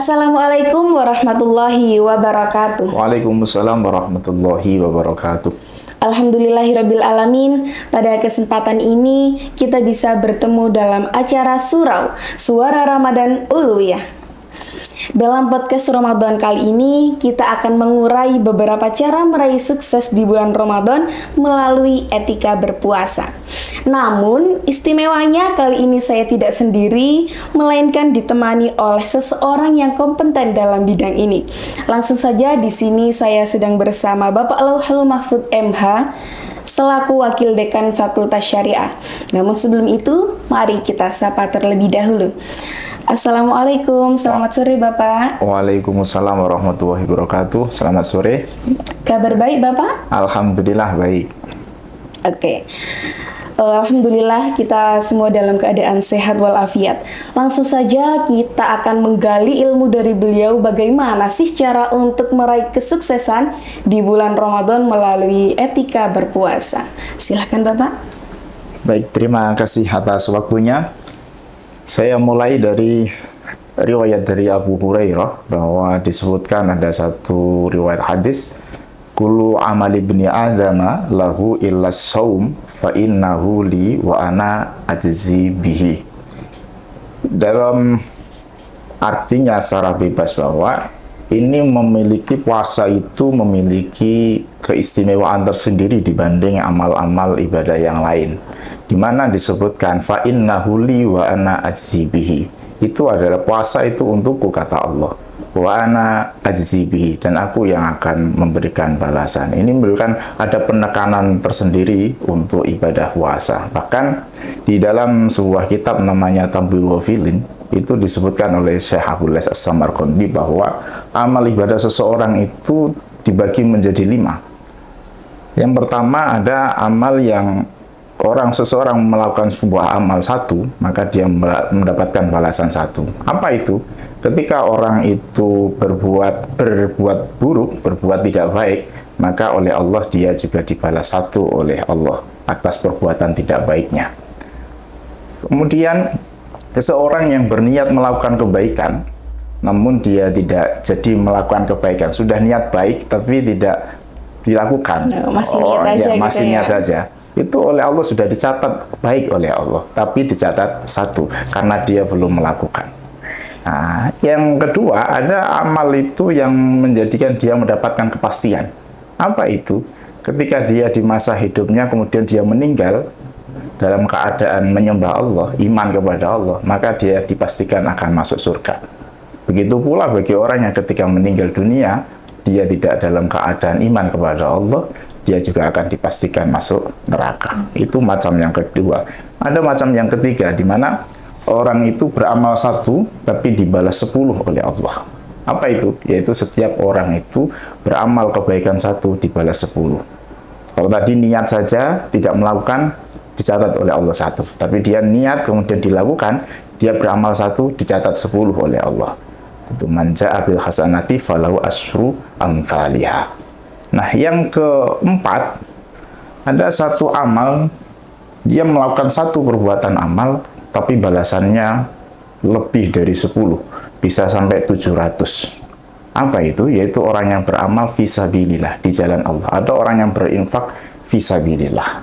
Assalamualaikum warahmatullahi wabarakatuh. Waalaikumsalam warahmatullahi wabarakatuh. Alhamdulillahirabbil alamin. Pada kesempatan ini kita bisa bertemu dalam acara Surau Suara Ramadan Uluwiyah. Dalam podcast Ramadan kali ini, kita akan mengurai beberapa cara meraih sukses di bulan Ramadan melalui etika berpuasa. Namun, istimewanya kali ini saya tidak sendiri, melainkan ditemani oleh seseorang yang kompeten dalam bidang ini. Langsung saja di sini saya sedang bersama Bapak Lauhul Mahfud MH, selaku Wakil Dekan Fakultas Syariah. Namun sebelum itu, mari kita sapa terlebih dahulu. Assalamualaikum, selamat sore Bapak. Waalaikumsalam warahmatullahi wabarakatuh. Selamat sore. Kabar baik Bapak? Alhamdulillah baik. Oke. Alhamdulillah kita semua dalam keadaan sehat walafiat. Langsung saja kita akan menggali ilmu dari beliau bagaimana sih cara untuk meraih kesuksesan di bulan Ramadan melalui etika berpuasa. Silahkan Bapak. Baik, terima kasih atas waktunya. Saya mulai dari riwayat dari Abu Hurairah bahwa disebutkan ada satu riwayat hadis, kullu amali ibni adama lahu illa saum fa innahu li wa ana ajzi bihi. Dalam artinya secara bebas bahwa ini memiliki puasa itu memiliki keistimewaan tersendiri dibanding amal-amal ibadah yang lain. Di mana disebutkan fa innahu li wa ana ajzi bihi. Itu adalah puasa itu untukku kata Allah. Wa ana ajzi bihi, dan aku yang akan memberikan balasan. Ini memberikan ada penekanan tersendiri untuk ibadah puasa. Bahkan di dalam sebuah kitab namanya Tambul Wafilin itu disebutkan oleh Syekh Abdul Latif As-Samarqandi bahwa amal ibadah seseorang itu dibagi menjadi 5. Yang pertama ada amal yang seseorang melakukan sebuah amal satu, maka dia mendapatkan balasan satu. Apa itu? Ketika orang itu berbuat buruk, berbuat tidak baik, maka oleh Allah dia juga dibalas satu oleh Allah atas perbuatan tidak baiknya. Kemudian seseorang yang berniat melakukan kebaikan, namun dia tidak jadi melakukan kebaikan, sudah niat baik tapi tidak dilakukan, masih niat aja ya, masih gitu niat saja. Itu oleh Allah sudah dicatat baik oleh Allah, tapi dicatat satu karena dia belum melakukan. Nah, yang kedua ada amal itu yang menjadikan dia mendapatkan kepastian. Apa itu? Ketika dia di masa hidupnya kemudian dia meninggal dalam keadaan menyembah Allah, iman kepada Allah, maka dia dipastikan akan masuk surga. Begitu pula bagi orang yang ketika meninggal dunia dia tidak dalam keadaan iman kepada Allah, dia juga akan dipastikan masuk neraka. Itu macam yang kedua. Ada macam yang ketiga, di mana orang itu beramal satu, tapi dibalas 10 oleh Allah. Apa itu? Yaitu setiap orang itu beramal kebaikan satu, dibalas 10. Kalau tadi niat saja, tidak melakukan, dicatat oleh Allah satu. Tapi dia niat, kemudian dilakukan, dia beramal satu, dicatat 10 oleh Allah. Itu man ja'a bil hasanati falahu asyru amthaliha. Nah, yang keempat, ada satu amal, dia melakukan satu perbuatan amal, tapi balasannya lebih dari 10, bisa sampai 700. Apa itu? Yaitu orang yang beramal fisabilillah, di jalan Allah. Ada orang yang berinfak fisabilillah.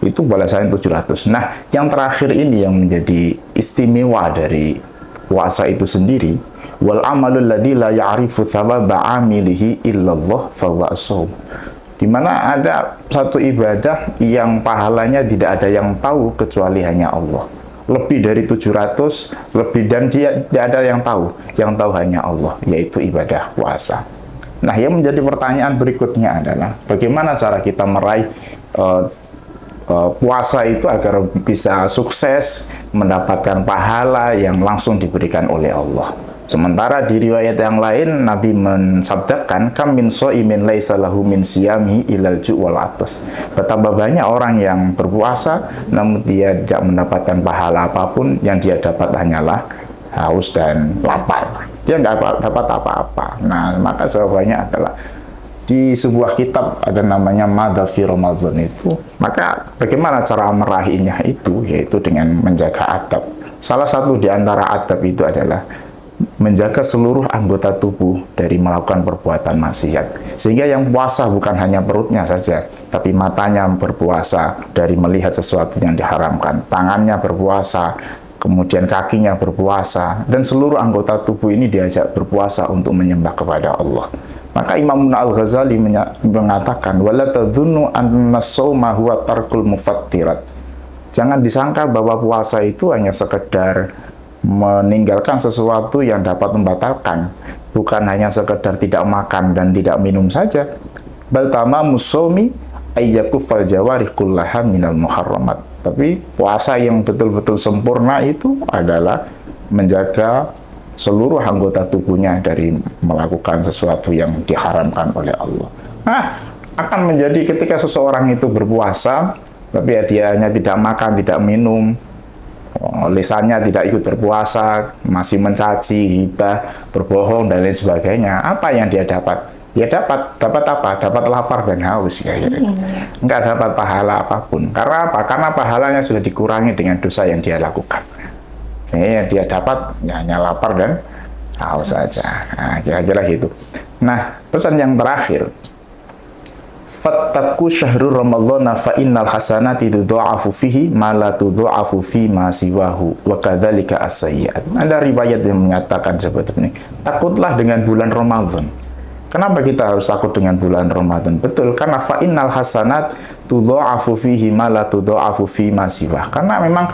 Itu balasannya 700. Nah, yang terakhir ini yang menjadi istimewa dari puasa itu sendiri, wal amalul ladzi la ya'rifu thawaba 'amilihi illallah fa huwa as-shaum. Di mana ada satu ibadah yang pahalanya tidak ada yang tahu kecuali hanya Allah. Lebih dari 700 lebih, dan dia tidak ada yang tahu hanya Allah, yaitu ibadah puasa. Nah, yang menjadi pertanyaan berikutnya adalah bagaimana cara kita meraih puasa itu agar bisa sukses, mendapatkan pahala yang langsung diberikan oleh Allah. Sementara di riwayat yang lain Nabi mensabdakan kam min shaimin laisa lahu min siyamihi ilal ju' wal atas. Betapa banyak orang yang berpuasa namun dia tidak mendapatkan pahala apapun, yang dia dapat hanyalah haus dan lapar. Dia tidak dapat apa-apa. Nah, maka jawabannya adalah di sebuah kitab ada namanya Madhafi Ramadan itu. Maka bagaimana cara meraihnya itu? Yaitu dengan menjaga adab. Salah satu di antara adab itu adalah menjaga seluruh anggota tubuh dari melakukan perbuatan maksiat. Sehingga yang puasa bukan hanya perutnya saja, tapi matanya berpuasa dari melihat sesuatu yang diharamkan, tangannya berpuasa, kemudian kakinya berpuasa, dan seluruh anggota tubuh ini diajak berpuasa untuk menyembah kepada Allah. Maka Imam Al-Ghazali mengatakan, wala tadhunnu anna shauma huwa tarkul mufattirat. Jangan disangka bahwa puasa itu hanya sekedar meninggalkan sesuatu yang dapat membatalkan, bukan hanya sekedar tidak makan dan tidak minum saja. Bal tamamus shaumi ayyakufal jawarih kullaha minal muharramat. Tapi puasa yang betul-betul sempurna itu adalah menjaga seluruh anggota tubuhnya dari melakukan sesuatu yang diharamkan oleh Allah. Akan menjadi ketika seseorang itu berpuasa, tapi dia hanya tidak makan, tidak minum, lisannya tidak ikut berpuasa, masih mencaci, hibah, berbohong, dan lain sebagainya. Apa yang dia dapat? Ya dapat apa? Dapat lapar dan haus. Enggak dapat pahala apapun. Karena apa? Karena pahalanya sudah dikurangi dengan dosa yang dia lakukan. Yang dia dapat hanya lapar dan haus saja. Nah, kira-kira gitu. Nah, pesan yang terakhir, fattaqu syahrul ramadhana fa innal hasanati tudha'afu fihi ma la tudha'afu fi ma siwahu wa kadzalika as-sayyi'at. Ada riwayat yang menyatakan seperti ini. Takutlah dengan bulan Ramadan. Kenapa kita harus takut dengan bulan Ramadan? Betul, karena fa innal hasanat tudha'afu fihi ma la tudha'afu fi ma siwah. Karena memang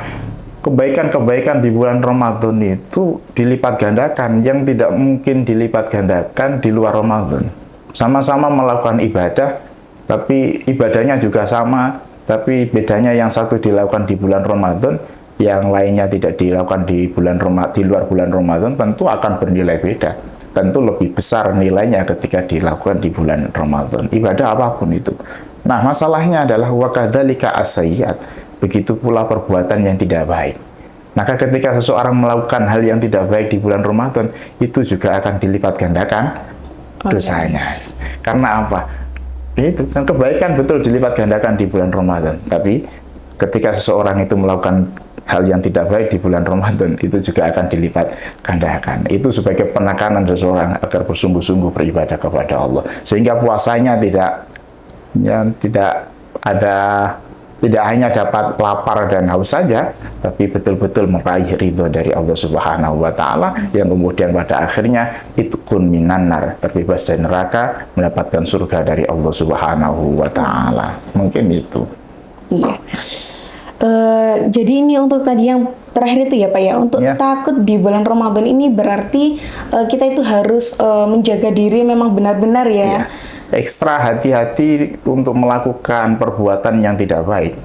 kebaikan-kebaikan di bulan Ramadan itu dilipat gandakan yang tidak mungkin dilipat gandakan di luar Ramadan. Sama-sama melakukan ibadah, tapi ibadahnya juga sama, tapi bedanya yang satu dilakukan di bulan Ramadan, yang lainnya tidak dilakukan di luar bulan Ramadan, tentu akan bernilai beda. Tentu lebih besar nilainya ketika dilakukan di bulan Ramadan. Ibadah apapun itu. Nah, masalahnya adalah wa kadzalika as-sayyi'at. Begitu pula perbuatan yang tidak baik. Maka ketika seseorang melakukan hal yang tidak baik di bulan Ramadan, itu juga akan dilipat gandakan dosanya. Karena apa? Itu kan kebaikan betul dilipat gandakan di bulan Ramadan. Tapi ketika seseorang itu melakukan hal yang tidak baik di bulan Ramadan, itu juga akan dilipat gandakan. Itu sebagai penekanan seseorang agar bersungguh-sungguh beribadah kepada Allah. Sehingga puasanya tidak hanya dapat lapar dan haus saja, tapi betul-betul meraih ridho dari Allah Subhanahu wa Ta'ala, yang kemudian pada akhirnya itqun minan nar, terbebas dari neraka, mendapatkan surga dari Allah Subhanahu wa Ta'ala. Mungkin itu. Iya. Jadi ini untuk tadi yang terakhir itu ya Pak ya, untuk takut di bulan Ramadan ini berarti kita itu harus menjaga diri memang benar-benar ya. Ekstra hati-hati untuk melakukan perbuatan yang tidak baik,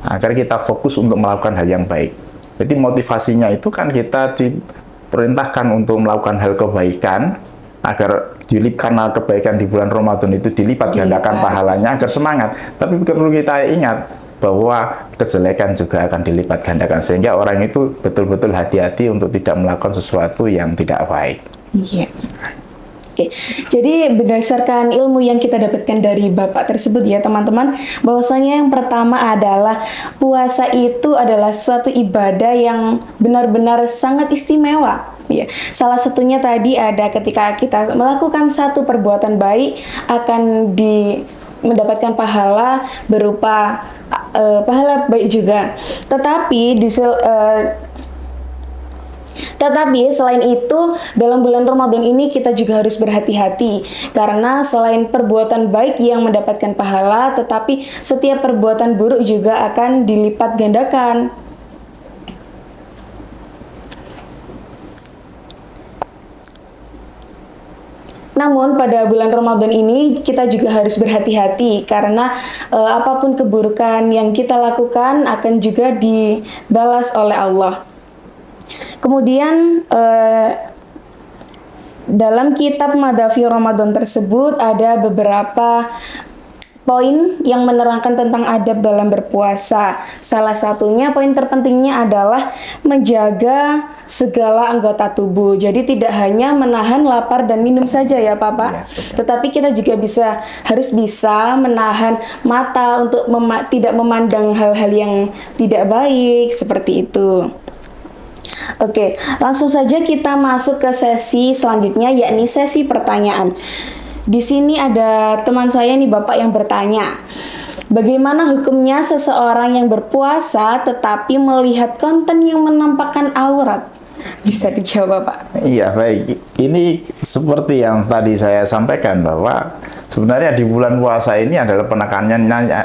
agar kita fokus untuk melakukan hal yang baik. Jadi motivasinya itu kan kita diperintahkan untuk melakukan hal kebaikan, agar karena kebaikan di bulan Ramadan itu dilipat gandakan pahalanya, agar semangat. Tapi perlu kita ingat bahwa kejelekan juga akan dilipat gandakan, sehingga orang itu betul-betul hati-hati untuk tidak melakukan sesuatu yang tidak baik. Iya. Oke, jadi berdasarkan ilmu yang kita dapatkan dari Bapak tersebut ya teman-teman, bahwasanya yang pertama adalah puasa itu adalah suatu ibadah yang benar-benar sangat istimewa. Ya, salah satunya tadi ada ketika kita melakukan satu perbuatan baik akan mendapatkan pahala berupa pahala baik juga. Tetapi selain itu, dalam bulan Ramadan ini kita juga harus berhati-hati, karena selain perbuatan baik yang mendapatkan pahala, tetapi setiap perbuatan buruk juga akan dilipat gandakan. Namun pada bulan Ramadan ini kita juga harus berhati-hati, karena apapun keburukan yang kita lakukan akan juga dibalas oleh Allah. Kemudian dalam kitab Madhafi Ramadan tersebut ada beberapa poin yang menerangkan tentang adab dalam berpuasa. Salah satunya, poin terpentingnya adalah menjaga segala anggota tubuh. Jadi tidak hanya menahan lapar dan minum saja ya Papa, tetapi kita juga harus bisa menahan mata untuk tidak memandang hal-hal yang tidak baik seperti itu. Oke, langsung saja kita masuk ke sesi selanjutnya, yakni sesi pertanyaan. Di sini ada teman saya nih, Bapak, yang bertanya, bagaimana hukumnya seseorang yang berpuasa tetapi melihat konten yang menampakkan aurat? Bisa dijawab, Pak? Iya, baik. Ini seperti yang tadi saya sampaikan bahwa sebenarnya di bulan puasa ini adalah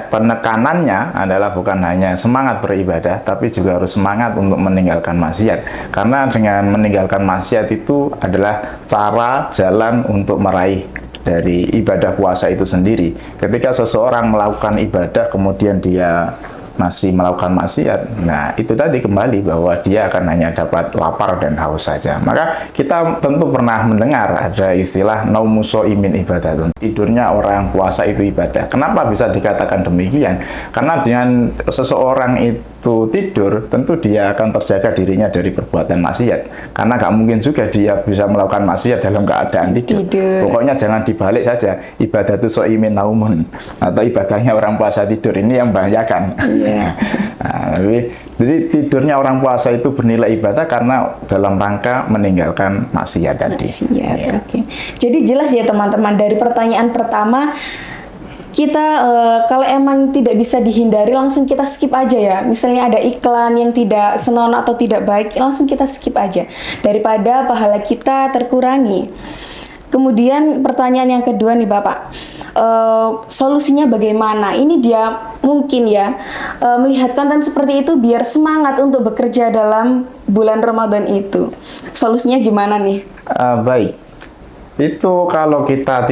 penekanannya adalah bukan hanya semangat beribadah, tapi juga harus semangat untuk meninggalkan maksiat. Karena dengan meninggalkan maksiat itu adalah cara jalan untuk meraih dari ibadah puasa itu sendiri. Ketika seseorang melakukan ibadah kemudian dia masih melakukan maksiat, nah itu tadi kembali bahwa dia akan hanya dapat lapar dan haus saja. Maka kita tentu pernah mendengar ada istilah naumu shaimin ibadatun. Tidurnya orang puasa itu ibadah. Kenapa bisa dikatakan demikian? Karena dengan seseorang itu tidur, tentu dia akan terjaga dirinya dari perbuatan maksiat. Karena nggak mungkin juga dia bisa melakukan maksiat dalam keadaan tidur. Pokoknya jangan dibalik saja. Ibadatu shaimin naumun, atau ibadahnya orang puasa tidur, ini yang membahayakan. Yeah. Nah, jadi tidurnya orang puasa itu bernilai ibadah karena dalam rangka meninggalkan maksiat tadi. Maksiat, ya. Oke. Jadi jelas ya teman-teman, dari pertanyaan pertama kita kalau emang tidak bisa dihindari langsung kita skip aja ya. Misalnya ada iklan yang tidak senonoh atau tidak baik, langsung kita skip aja daripada pahala kita terkurangi. Kemudian pertanyaan yang kedua nih Bapak, solusinya bagaimana? Ini dia mungkin ya melihat konten seperti itu biar semangat untuk bekerja dalam bulan Ramadan itu. Solusinya gimana nih? Baik, itu kalau kita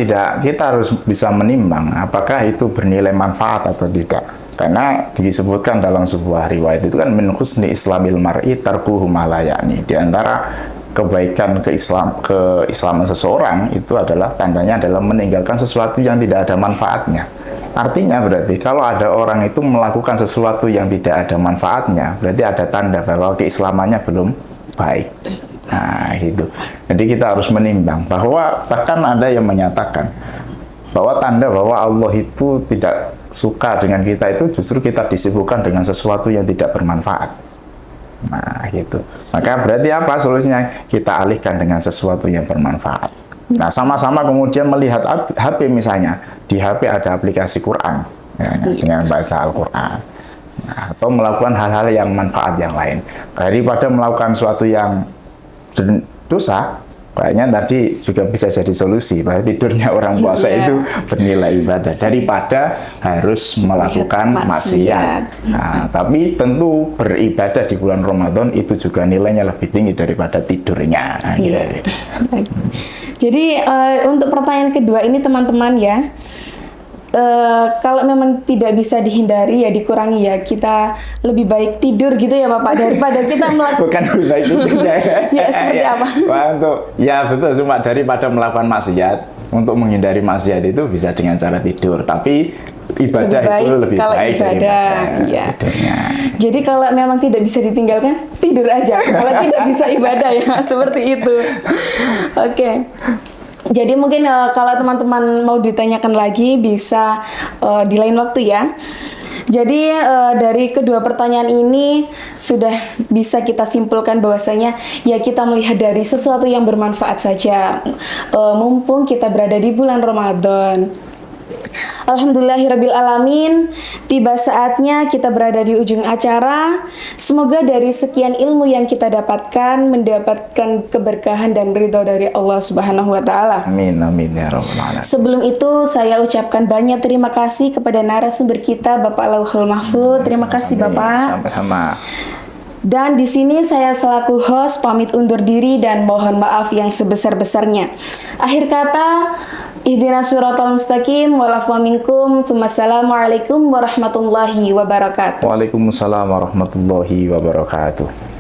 harus bisa menimbang apakah itu bernilai manfaat atau tidak. Karena disebutkan dalam sebuah riwayat itu kan min husni islamil mar'i tarkuhu ma la ya'ni. Di antara kebaikan keislaman seseorang itu adalah tandanya adalah meninggalkan sesuatu yang tidak ada manfaatnya. Artinya berarti kalau ada orang itu melakukan sesuatu yang tidak ada manfaatnya, berarti ada tanda bahwa keislamannya belum baik. Nah, gitu. Jadi kita harus menimbang bahwa bahkan ada yang menyatakan bahwa tanda bahwa Allah itu tidak suka dengan kita itu justru kita disibukkan dengan sesuatu yang tidak bermanfaat. Nah, gitu. Maka berarti apa solusinya? Kita alihkan dengan sesuatu yang bermanfaat. Nah, sama-sama kemudian melihat HP misalnya. Di HP ada aplikasi Quran, ya, dengan baca Al-Quran. Nah, atau melakukan hal-hal yang manfaat yang lain. Daripada melakukan sesuatu yang dosa, kayaknya tadi juga bisa jadi solusi bahwa tidurnya orang puasa itu bernilai ibadah daripada harus melakukan maksiat. Nah, tapi tentu beribadah di bulan Ramadan itu juga nilainya lebih tinggi daripada tidurnya. Iya. Jadi untuk pertanyaan kedua ini teman-teman ya, kalau memang tidak bisa dihindari ya dikurangi ya, kita lebih baik tidur gitu ya Bapak daripada kita melakukan bukan lebih baik tidurnya ya seperti apa? Wah, ya betul, cuma daripada melakukan maksiat, untuk menghindari maksiat itu bisa dengan cara tidur, tapi ibadah itu lebih baik daripada tidurnya. Jadi kalau memang tidak bisa ditinggalkan tidur aja, kalau tidak bisa ibadah ya seperti itu. Oke. Jadi mungkin kalau teman-teman mau ditanyakan lagi bisa di lain waktu ya. Jadi dari kedua pertanyaan ini sudah bisa kita simpulkan bahwasanya ya kita melihat dari sesuatu yang bermanfaat saja. Mumpung kita berada di bulan Ramadan. Alhamdulillahirrabbilalamin, tiba saatnya kita berada di ujung acara. Semoga dari sekian ilmu yang kita dapatkan mendapatkan keberkahan dan ridho dari Allah Subhanahu wa Ta'ala. Amin, amin ya rabbal alamin. Sebelum itu saya ucapkan banyak terima kasih kepada narasumber kita Bapak Lauhul Mahfud. Terima kasih Bapak. Sama-sama. Dan di sini saya selaku host pamit undur diri dan mohon maaf yang sebesar-besarnya. Akhir kata, ihdinas siratal mustaqim wa'alafu minkum. Wassalamualaikum warahmatullahi wabarakatuh. Waalaikumsalam warahmatullahi wabarakatuh.